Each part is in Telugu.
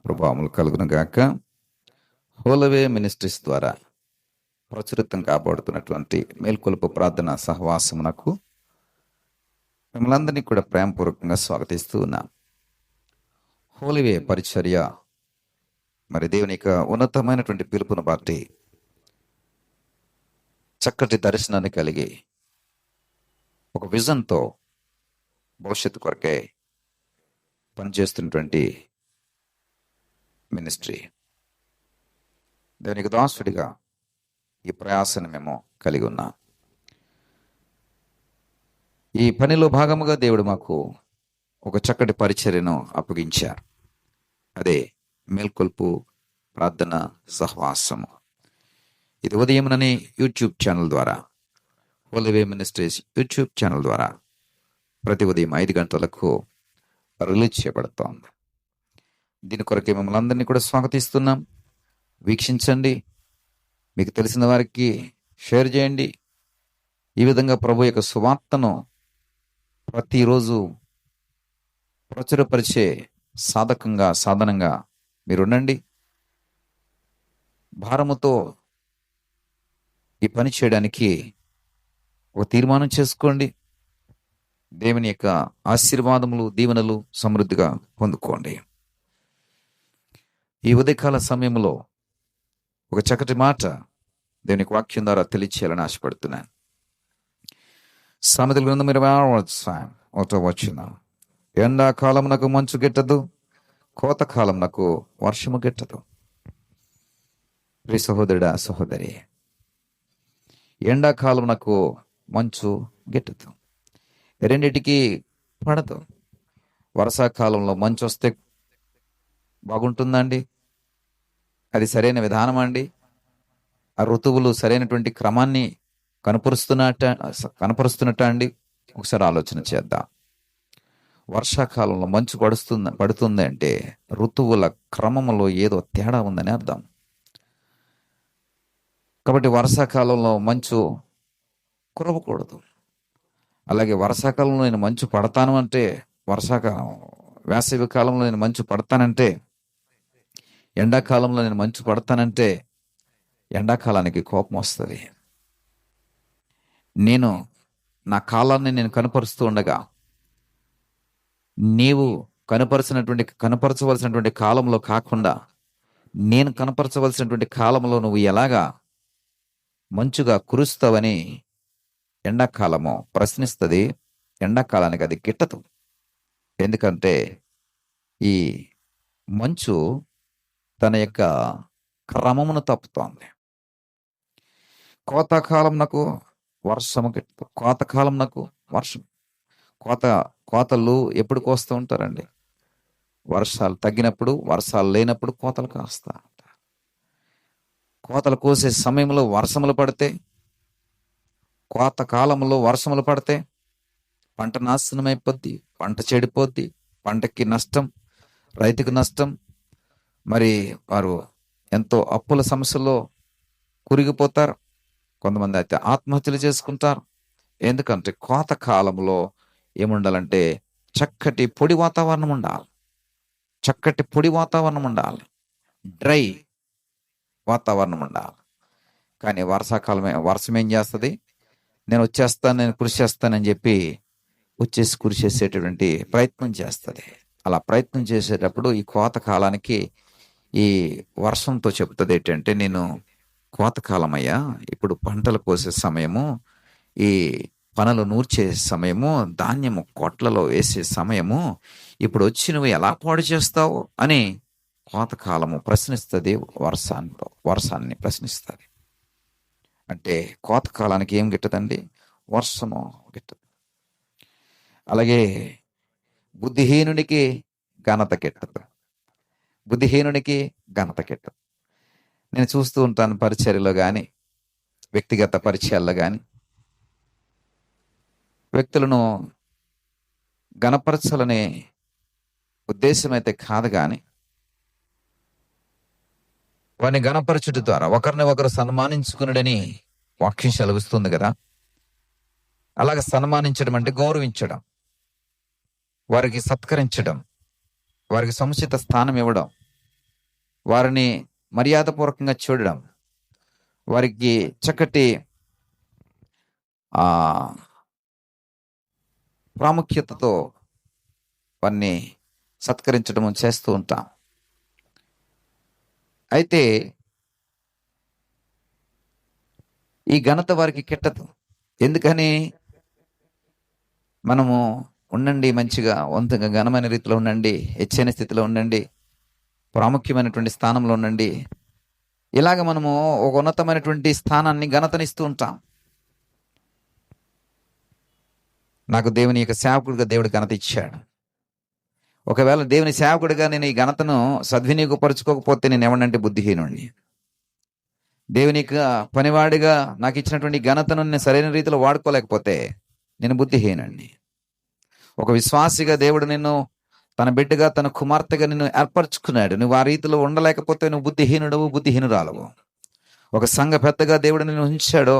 ప్రభావములు కలుగును గాక. హోలవే మినిస్ట్రీస్ ద్వారా ప్రచురితం కాబడుతున్నటువంటి మేల్కొలుపు ప్రార్థన సహవాసమునకు మిమ్మల్ని అందరినీ కూడా ప్రేమపూర్వకంగా స్వాగతిస్తూ ఉన్నాం. హోలివే పరిచర్య మరి దేవుని యొక్క ఉన్నతమైనటువంటి పిలుపును బట్టి చక్కటి దర్శనాన్ని కలిగి ఒక విజన్తో భవిష్యత్తు కొరకే పనిచేస్తున్నటువంటి మినిస్ట్రీ. దేవునికి దాసుడిగా ఈ ప్రయాసాన్ని మేము కలిగి ఉన్నాం. ఈ పనిలో భాగముగా దేవుడు మాకు ఒక చక్కటి పరిచర్యను అప్పగించారు. అదే మేల్కొల్పు ప్రార్థన సహవాసము. ఇది ఉదయమునని యూట్యూబ్ ఛానల్ ద్వారా, హోలివే మినిస్ట్రీస్ యూట్యూబ్ ఛానల్ ద్వారా ప్రతి ఉదయం 5 గంటలకు రిలీజ్ చేయబడుతోంది. దీని కొరకే మిమ్మల్ని అందరినీ కూడా స్వాగతిస్తున్నాం. వీక్షించండి, మీకు తెలిసిన వారికి షేర్ చేయండి. ఈ విధంగా ప్రభు యొక్క సువార్తను ప్రతిరోజు ప్రచురపరిచే సాధనంగా మీరుండండి. భారముతో ఈ పని చేయడానికి ఒక తీర్మానం చేసుకోండి. దేవుని యొక్క ఆశీర్వాదములు, దీవెనలు సమృద్ధిగా పొందుకోండి. ఈ ఉదయకాల సమయంలో ఒక చక్కటి మాట దేవునికి వాక్యం ద్వారా తెలియచేయాలని ఆశపడుతున్నాను. సామెతల గ్రంథం 26వ వచనం, ఎండాకాలమునకు మంచు గిట్టదు, కోతకాలమునకు వర్షము గిట్టదు. ప్రియ సహోదరుడా, సహోదరి, ఎండాకాలమునకు మంచు గిట్టదు, రెండిటికి పడదు. వర్షాకాలంలో మంచు వస్తే బాగుంటుందండి? అది సరైన విధానం అండి? ఆ ఋతువులు సరైనటువంటి క్రమాన్ని కనపరుస్తున్నట్ట అండి? ఒకసారి ఆలోచన చేద్దాం. వర్షాకాలంలో మంచు పడుతుంది అంటే ఋతువుల క్రమంలో ఏదో తేడా ఉందని అర్థం. కాబట్టి వర్షాకాలంలో మంచు కురవకూడదు. అలాగే వర్షాకాలంలో నేను మంచు పడతాను అంటే, వేసవి కాలంలో నేను మంచు పడతానంటే, ఎండాకాలంలో నేను మంచు పడతానంటే ఎండాకాలానికి కోపం వస్తుంది. నేను నా కాలాన్ని నేను కనపరుస్తూ ఉండగా, నీవు కనపరచవలసినటువంటి కాలంలో కాకుండా నేను కనపరచవలసినటువంటి కాలంలో నువ్వు ఎలాగా మంచుగా కురుస్తావని ఎండాకాలము ప్రశ్నిస్తుంది. ఎండాకాలానికి అది గిట్టదు. ఎందుకంటే ఈ మంచు తన యొక్క క్రమమును తప్పుతోంది. కోతకాలం నాకు వర్షము గిట్టదు, కోతకాలం నాకు వర్షం. కోతలు ఎప్పుడు కోస్తూ ఉంటారండి? వర్షాలు తగ్గినప్పుడు, వర్షాలు లేనప్పుడు కోతలు కాస్తా ఉంటారు. కోతలు కోసే సమయంలో వర్షములు పడితే, కోత కాలంలో వర్షములు పడితే పంట నాశనం అయిపోద్ది, పంట చెడిపోద్ది, పంటకి నష్టం, రైతుకు నష్టం. మరి వారు ఎంతో అప్పుల సమస్యలో కురిగిపోతారు. కొంతమంది అయితే ఆత్మహత్యలు చేసుకుంటారు. ఎందుకంటే కోత కాలంలో ఏముండాలంటే చక్కటి పొడి వాతావరణం ఉండాలి, డ్రై వాతావరణం ఉండాలి. కానీ వర్షం ఏం చేస్తుంది? నేను వచ్చేస్తాను, నేను కృషి చేస్తానని చెప్పి కృషి చేసేటటువంటి ప్రయత్నం చేస్తుంది. అలా ప్రయత్నం చేసేటప్పుడు ఈ కోత కాలానికి ఈ వర్షంతో చెప్తుంది ఏంటంటే, నేను కోతకాలం అయ్యా, ఇప్పుడు పంటలు కోసే సమయము, ఈ పనులు నూర్చే సమయము, ధాన్యము కొట్లలో వేసే సమయము, ఇప్పుడు వచ్చి నువ్వు ఎలా పాడు చేస్తావు అని కోతకాలము ప్రశ్నిస్తుంది. వర్షాన్ని ప్రశ్నిస్తుంది. అంటే కోతకాలానికి ఏం గిట్టదండి? వర్షము గిట్టదు. అలాగే బుద్ధిహీనునికి ఘనత గిట్టదు. నేను చూస్తూ ఉంటాను పరిచర్యలో కానీ, వ్యక్తిగత పరిచయాల్లో కానీ, వ్యక్తులను గణపరచాలనే ఉద్దేశం అయితే కాదు, కానీ వారిని గణపరచుట ద్వారా ఒకరిని ఒకరు సన్మానించుకున్నాడని వాక్యం సెలవిస్తుంది కదా. అలాగే సన్మానించడం అంటే గౌరవించడం, వారికి సత్కరించడం, వారికి సముచిత స్థానం ఇవ్వడం, వారిని మర్యాదపూర్వకంగా చూడడం, వారికి చక్కటి ఆ ప్రాముఖ్యతతో వారిని సత్కరించడం చేస్తూ ఉంటాం. అయితే ఈ ఘనత వారికి కిట్టదు. ఎందుకని? మనము ఉండండి, మంచిగా వంతగా ఘనమైన రీతిలో ఉండండి, హెచ్చైన స్థితిలో ఉండండి, ప్రాముఖ్యమైనటువంటి స్థానంలో ఉండండి, ఇలాగ మనము ఒక ఉన్నతమైనటువంటి స్థానాన్ని ఘనతనిస్తూ ఉంటాం. నాకు దేవుని యొక్క సేవకుడిగా దేవుడు ఘనత ఇచ్చాడు. ఒకవేళ దేవుని సేవకుడిగా నేను ఈ ఘనతను సద్వినియోగపరచుకోకపోతే నేను ఏమన్నంటే బుద్ధిహీనుడిని. దేవుని యొక్క పనివాడిగా నాకు ఇచ్చినటువంటి ఘనతను నేను సరైన రీతిలో వాడుకోలేకపోతే నేను బుద్ధిహీనుడిని. ఒక విశ్వాసిగా దేవుడు నిన్ను తన బిడ్డగా, తన కుమార్తెగా నిన్ను ఏర్పరచుకున్నాడు. నువ్వు ఆ రీతిలో ఉండలేకపోతే నువ్వు బుద్ధిహీనుడవు, బుద్ధిహీనురాలవు. ఒక సంఘ పెద్దగా దేవుడు నిన్ను ఉంచాడో,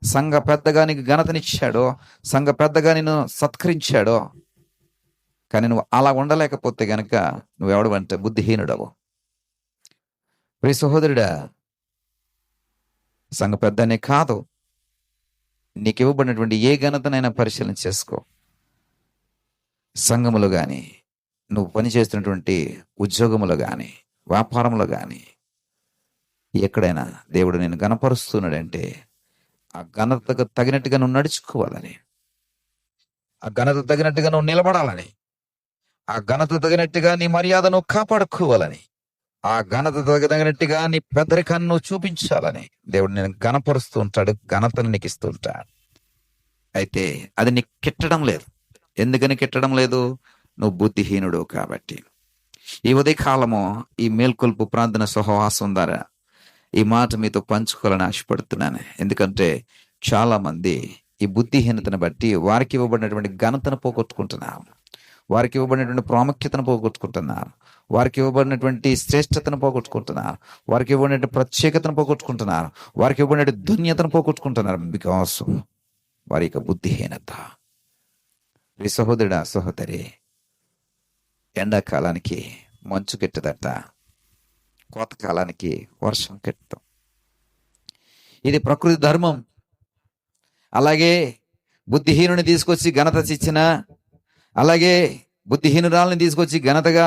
సంఘ పెద్దగా నీకు ఘనతనిచ్చాడో, సంఘ పెద్దగా నిన్ను సత్కరించాడో, కానీ నువ్వు అలా ఉండలేకపోతే గనక నువ్వెవడు అంటే బుద్ధిహీనుడవు. ప్రియ సహోదరుడా, సంఘ పెద్దనే కాదు, నీకు ఇవ్వబడినటువంటి ఏ ఘనతనైనా పరిశీలన చేసుకో. సంఘములో కానీ, నువ్వు పనిచేస్తున్నటువంటి ఉద్యోగములో కానీ, వ్యాపారంలో కానీ, ఎక్కడైనా దేవుడు నేను ఘనపరుస్తున్నాడంటే ఆ ఘనతకు తగినట్టుగా నువ్వు నడుచుకోవాలని, ఆ ఘనత తగినట్టుగా నువ్వు నిలబడాలని, ఆ ఘనత తగినట్టుగా నీ మర్యాదను కాపాడుకోవాలని, ఆ ఘనత తగినట్టుగా నీ పెద్దరికాన్ని నువ్వు చూపించాలని దేవుడు నేను ఘనపరుస్తూ ఉంటాడు, ఘనతను నీకు ఇస్తూ ఉంటాడు. అయితే అది నీకు కిట్టడం లేదు. ఎందుకని కిట్టడం లేదు? నువ్వు బుద్ధిహీనుడు కాబట్టి. ఈ ఉదయకాలము ఈ మేల్కొల్పు ప్రార్థన సహవాసం ద్వారా ఈ మాట మీతో పంచుకోవాలని ఆశపడుతున్నాను. ఎందుకంటే చాలా మంది ఈ బుద్ధిహీనతను బట్టి వారికి ఇవ్వబడినటువంటి ఘనతను పోగొట్టుకుంటున్నారు, వారికి ఇవ్వబడినటువంటి ప్రాముఖ్యతను పోగొట్టుకుంటున్నారు, వారికి ఇవ్వబడినటువంటి శ్రేష్టతను పోగొట్టుకుంటున్నారు, వారికి ఇవ్వబడినటువంటి ప్రత్యేకతను పోగొట్టుకుంటున్నారు, వారికి ఇవ్వబడినటువంటి ధన్యతను పోగొట్టుకుంటున్నారు. బికాస్ వారి యొక్క బుద్ధిహీనత. ఈ సహోదరుడా, సహోదరి, ఎండాకాలానికి మంచు కెట్టదట, కోతకాలానికి వర్షం కెట్టం. ఇది ప్రకృతి ధర్మం. అలాగే బుద్ధిహీనుని తీసుకొచ్చి ఘనత ఇచ్చిన, అలాగే బుద్ధిహీనురాలని తీసుకొచ్చి ఘనతగా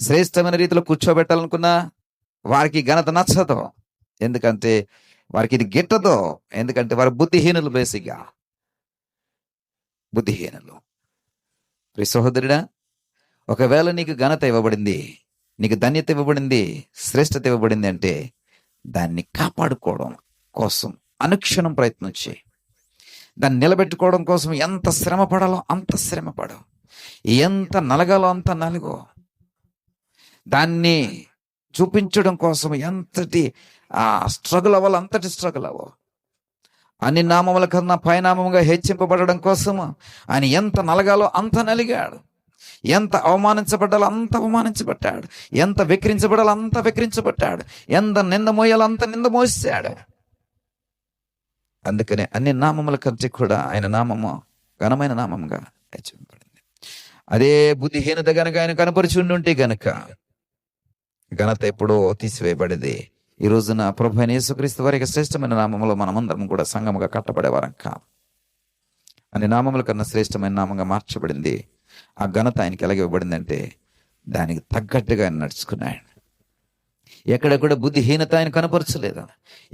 శ్రేష్టమైన రీతిలో కూర్చోబెట్టాలనుకున్నా వారికి ఘనత నచ్చదు. ఎందుకంటే వారికి ఇది గిట్టదు. ఎందుకంటే వారు బుద్ధిహీనులు, బేసిక్గా బుద్ధిహీనులు. సహోదరుడా, ఒకవేళ నీకు ఘనత ఇవ్వబడింది, నీకు ధన్యత ఇవ్వబడింది, శ్రేష్టత ఇవ్వబడింది అంటే దాన్ని కాపాడుకోవడం కోసం అనుక్షణం ప్రయత్నం చేయి. దాన్ని నిలబెట్టుకోవడం కోసం ఎంత శ్రమ పడాలో అంత శ్రమ పడు, ఎంత నలగాలో అంత నలుగో. దాన్ని చూపించడం కోసం ఎంతటి స్ట్రగుల్ అవ్వాలో అంతటి స్ట్రగుల్ అవ్వ. అన్ని నామముల కన్నా పైనామముగా హెచ్చింపబడడం కోసం ఆయన ఎంత నలగాలో అంత నలిగాడు, ఎంత అవమానించబడ్డాలో అంత అవమానించబడ్డాడు, ఎంత వెక్కిరించబడాలో అంత వెక్కిరించబడ్డాడు, ఎంత నింద మోయాలో అంత నింద మోసాడు. అందుకనే అన్ని నామముల కంటే కూడా ఆయన నామము ఘనమైన నామముగా హెచ్చింపబడింది. అదే బుద్ధిహీనత గనక ఆయన కనపరిచి ఉండుంటే గనక ఘనత ఎప్పుడో తీసివేయబడేది. ఈ రోజున ప్రభు అయిన యేసుక్రీస్తు వారి శ్రేష్టమైన నామములో మనమందరం కూడా సంఘముగా కట్టబడేవారం కాదు. అన్ని నామముల కన్నా శ్రేష్టమైన నామంగా మార్చబడింది. ఆ ఘనత ఆయనకి ఎలాగ ఇవ్వబడిందంటే దానికి తగ్గట్టుగా ఆయన నడుచుకున్నాడు. ఎక్కడ కూడా బుద్ధిహీనత ఆయన కనపరచలేదు,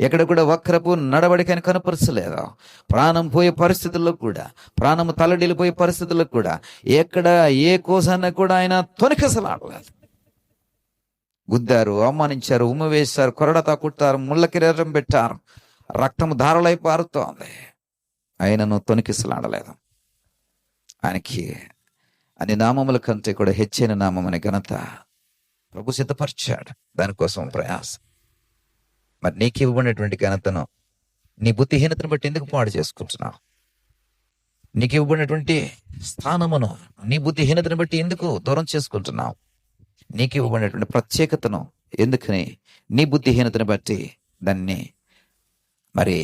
ఎక్కడ కూడా వక్రపు నడవడిక ఆయన కనపరచలేదు. ప్రాణం పోయే పరిస్థితుల్లో కూడా, ప్రాణం తలడిల్లిపోయే పరిస్థితుల్లో కూడా, ఎక్కడ ఏ కోసాన్ని కూడా ఆయన తొనికసలాడలేదు. గుద్దారు, అవమానించారు, ఉమ్మ వేశారు, కొరడతా కుట్టారు, ముళ్ళ కిరీటం పెట్టారు, రక్తము ధారలై పారుతోంది, ఆయనను తొనికిసలాడలేదు. ఆయనకి అన్ని నామముల కంటే కూడా హెచ్చైన నామం అనే ఘనత ప్రభు సిద్ధపరిచాడు. దానికోసం ప్రయాసం. మరి నీకు ఇవ్వబడినటువంటి ఘనతను నీ బుద్ధిహీనతను బట్టి ఎందుకు పాడు చేసుకుంటున్నావు? నీకు ఇవ్వబడినటువంటి స్థానమును నీ బుద్ధిహీనతను బట్టి ఎందుకు దూరం చేసుకుంటున్నావు? నీకు ఇవ్వబడినటువంటి ప్రత్యేకతను ఎందుకని నీ బుద్ధిహీనతను బట్టి దాన్ని మరి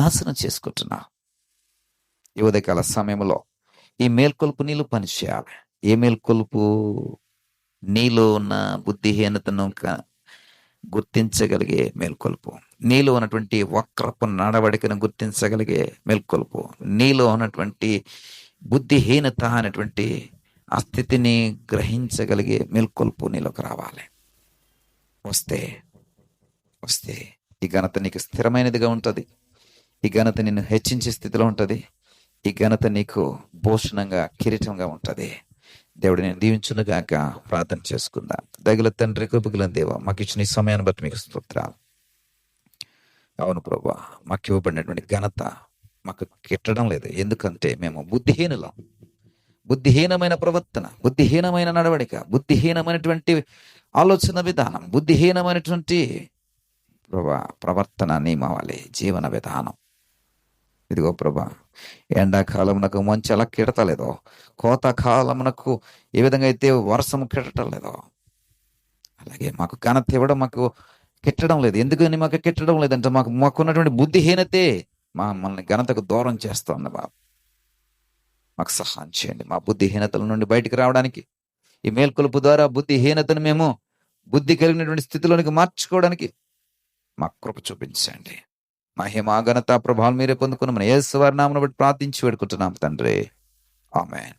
నాశనం చేసుకుంటున్నావు? ఈ ఉదయకాల సమయంలో ఈ మేల్కొల్పు నీళ్ళు పనిచేయాలి. ఏ మేల్కొల్పు? నీలో ఉన్న బుద్ధిహీనతను గుర్తించగలిగే మేల్కొల్పు, నీలో ఉన్నటువంటి వక్రపు నడవడికను గుర్తించగలిగే మేల్కొల్పు, నీలో ఉన్నటువంటి బుద్ధిహీనత అనేటువంటి ఆ స్థితిని గ్రహించగలిగే మేల్కొల్పు నీలోకి రావాలి. వస్తే వస్తే ఈ ఘనత నీకు స్థిరమైనదిగా ఉంటుంది. ఈ ఘనత నిన్ను హెచ్చించే స్థితిలో ఉంటుంది. ఈ ఘనత నీకు భూషణంగా, కిరీటంగా ఉంటుంది. దేవుడు నేను దీవించునుగాక. ప్రార్థన చేసుకుందాం. దగల తండ్రి, కృపగల దేవ, మాకు ఇచ్చిన ఈ సమయాన్ని బట్టి మీకు స్తోత్రాలు. అవును ప్రభువా, మాకు ఇవ్వబడినటువంటి ఘనత మాకు కిట్టడం లేదు. ఎందుకంటే మేము బుద్ధిహీనులం. బుద్ధిహీనమైన ప్రవర్తన, బుద్ధిహీనమైన నడవడిక, బుద్ధిహీనమైనటువంటి ఆలోచన విధానం, బుద్ధిహీనమైనటువంటి ప్రభా ప్రవర్తన నియమావళి, జీవన విధానం. ఇదిగో ప్రభా, ఎండాకాలమునకు మంచు ఎలా కిడతలేదో, కోతకాలమునకు ఏ విధంగా అయితే వర్షము కిడటం లేదో, అలాగే మాకు ఘనత ఇవ్వడం మాకు కిట్టడం లేదు. ఎందుకని మాకు కిట్టడం లేదంటే మాకున్నటువంటి బుద్ధిహీనతే మమ్మల్ని ఘనతకు దూరం చేస్తుంది. బాబు, మాకు సహాయం చేయండి. మా బుద్ధిహీనతల నుండి బయటికి రావడానికి, ఈ మేల్కొలుపు ద్వారా బుద్ధిహీనతను మేము బుద్ధి కలిగినటువంటి స్థితిలోనికి మార్చుకోవడానికి మాకు కృప చూపించండి. మహిమ, ఘనత, ప్రభావం మీరే పొందుకున్నామని యేసు వారి నామమున బట్టి ప్రార్థించి వేడుకుంటున్నాం తండ్రి. ఆమేన్.